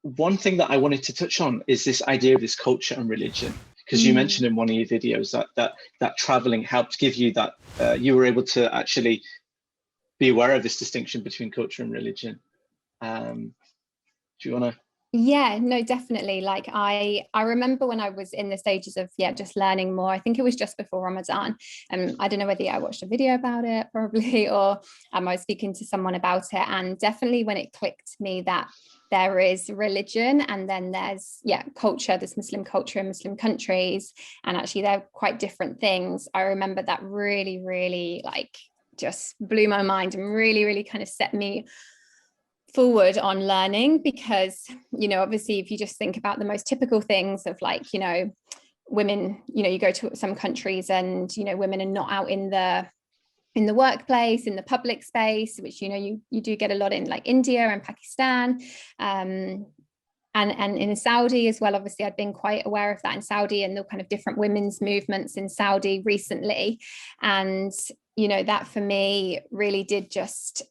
one thing that I wanted to touch on is this idea of this culture and religion, because you Mm. mentioned in one of your videos that traveling helped give you that, you were able to actually be aware of this distinction between culture and religion. Do you want to? Yeah, no, definitely. Like I remember when I was in the stages of just learning more. I think it was just before Ramadan. I don't know whether I watched a video about it probably, or I was speaking to someone about it. And definitely when it clicked to me that there is religion and then there's culture, there's Muslim culture in Muslim countries, and actually they're quite different things. I remember that really, really like just blew my mind and really, really kind of set me forward on learning, because obviously if you just think about the most typical things of like women, you go to some countries and women are not out in the workplace, in the public space, which you do get a lot in like India and Pakistan, and in Saudi as well. Obviously I'd been quite aware of that in Saudi and the kind of different women's movements in Saudi recently, and that for me really did just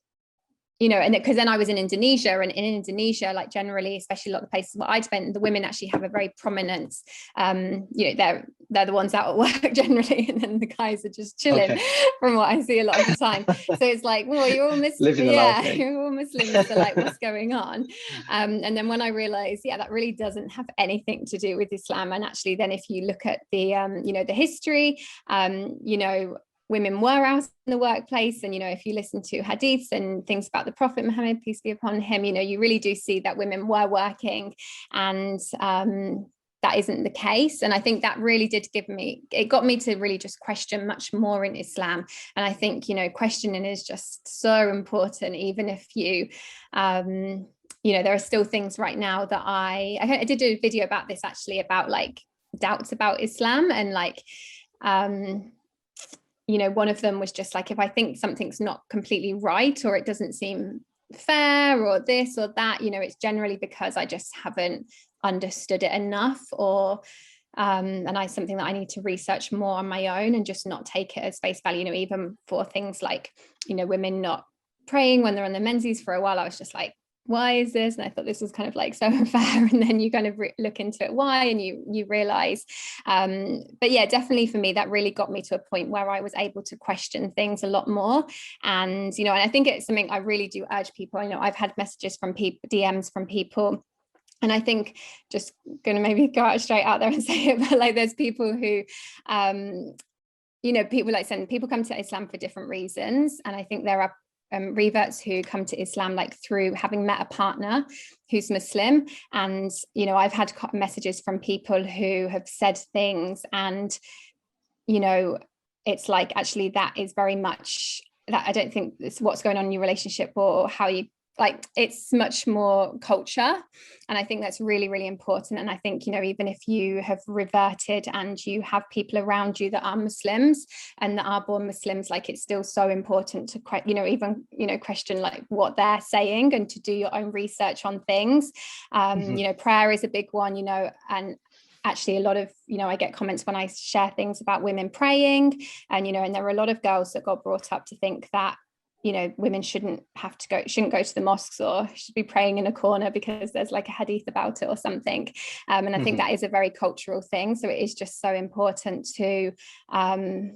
and because then I was in Indonesia, and in Indonesia, like generally, especially a lot of the places where I'd spent, the women actually have a very prominent, they're the ones out at work generally, and then the guys are just chilling, Okay. from what I see a lot of the time. So it's like, well, you're all Muslim, Living the life, you're all Muslims, so like, what's going on? And then when I realized, that really doesn't have anything to do with Islam, and actually, then if you look at the, the history, women were out in the workplace, and if you listen to hadiths and things about the Prophet Muhammad, peace be upon him, you really do see that women were working, and that isn't the case. And I think that really got me to really just question much more in Islam. And I think questioning is just so important, even if you there are still things right now that I did a video about this actually, about like doubts about Islam, and like one of them was just like, if I think something's not completely right, or it doesn't seem fair, or this or that, it's generally because I just haven't understood it enough, or and something that I need to research more on my own, and just not take it as face value. Even for things like women not praying when they're on the menses, for a while I was just like, why is this? And I thought this was kind of like so unfair. And then you kind of look into it, why, and you realize. But yeah, definitely for me, that really got me to a point where I was able to question things a lot more. And, and I think it's something I really do urge people. I've had messages from people, DMs from people. And I think, just going to maybe go out straight out there and say it, but like there's people who, people come to Islam for different reasons. And I think there are reverts who come to Islam like through having met a partner who's Muslim. And I've had messages from people who have said things, and it's like, actually that is very much that, I don't think it's what's going on in your relationship or how you, like, it's much more culture. And I think that's really, really important. And I think, even if you have reverted and you have people around you that are Muslims and that are born Muslims, like, it's still so important to, even, question like what they're saying, and to do your own research on things. Prayer is a big one, and actually a lot of, I get comments when I share things about women praying, and, and there are a lot of girls that got brought up to think that women shouldn't go to the mosques, or should be praying in a corner because there's like a hadith about it or something. And I think that is a very cultural thing. So it is just so important to, to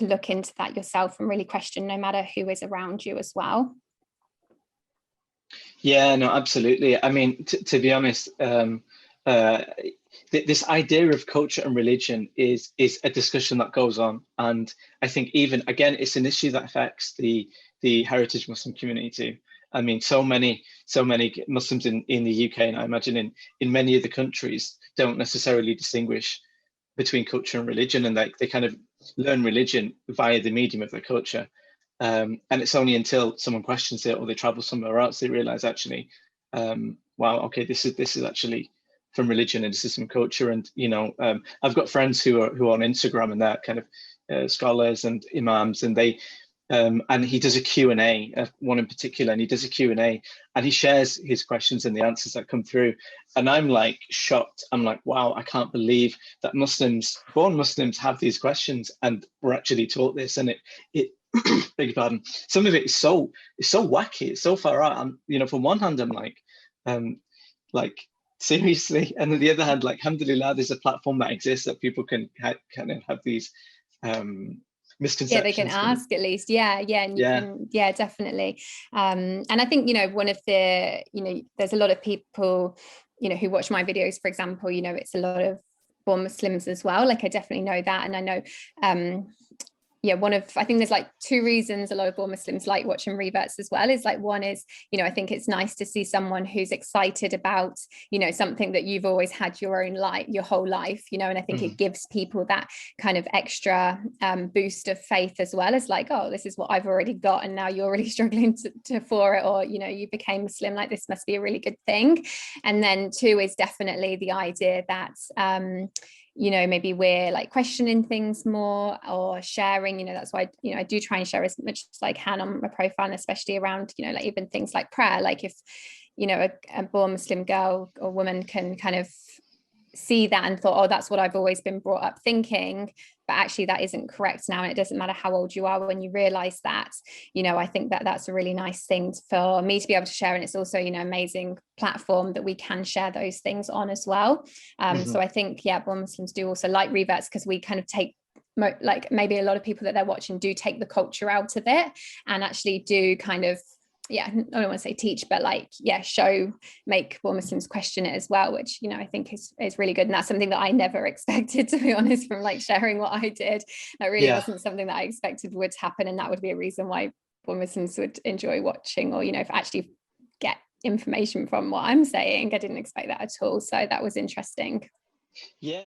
look into that yourself and really question, no matter who is around you as well. Yeah, no, absolutely. I mean, to be honest, this idea of culture and religion is a discussion that goes on, and I think even again, it's an issue that affects the heritage Muslim community too. I mean, so many Muslims in the UK, and I imagine in many other countries, don't necessarily distinguish between culture and religion, and they kind of learn religion via the medium of their culture. And it's only until someone questions it or they travel somewhere else they realize, actually, wow, okay, this is actually from religion, and this is from culture. And I've got friends who are on Instagram, and they're kind of scholars and imams, and they and he does a Q&A, one in particular, and he does a Q&A, and he shares his questions and the answers that come through. And I'm like shocked. I'm like, wow, I can't believe that born Muslims have these questions, and we're actually taught this. And it beg your pardon, some of it is so wacky, it's so far out. And from one hand, I'm like, like seriously. And on the other hand, like, alhamdulillah, there's a platform that exists that people can kind of have these misconceptions. They can ask at least. And you can, definitely. And I think, one of the, there's a lot of people, who watch my videos, for example, it's a lot of born Muslims as well. Like, I definitely know that. And I know, I think there's like two reasons a lot of born Muslims like watching reverts as well. Is like, one is, I think it's nice to see someone who's excited about, something that you've always had your whole life, and I think it gives people that kind of extra boost of faith as well, as like, oh, this is what I've already got, and now you're really struggling for it, or, you became Muslim, like this must be a really good thing. And then two is definitely the idea that, maybe we're like questioning things more or sharing, that's why, I do try and share as much as I can on my profile, and especially around, like even things like prayer. Like if, a born Muslim girl or woman can kind of see that and thought, oh, that's what I've always been brought up thinking, but actually that isn't correct now, and it doesn't matter how old you are when you realize that, I think that that's a really nice thing for me to be able to share. And it's also, amazing platform that we can share those things on as well. So I think, born Muslims do also like reverts, because we kind of take, like, maybe a lot of people that they're watching do take the culture out of it and actually do kind of, I don't want to say teach, but like, make born Muslims question it as well, which, I think is really good. And that's something that I never expected, to be honest, from like sharing what I did. That really wasn't something that I expected would happen. And that would be a reason why born Muslims would enjoy watching, or, if actually get information from what I'm saying. I didn't expect that at all. So that was interesting. Yeah.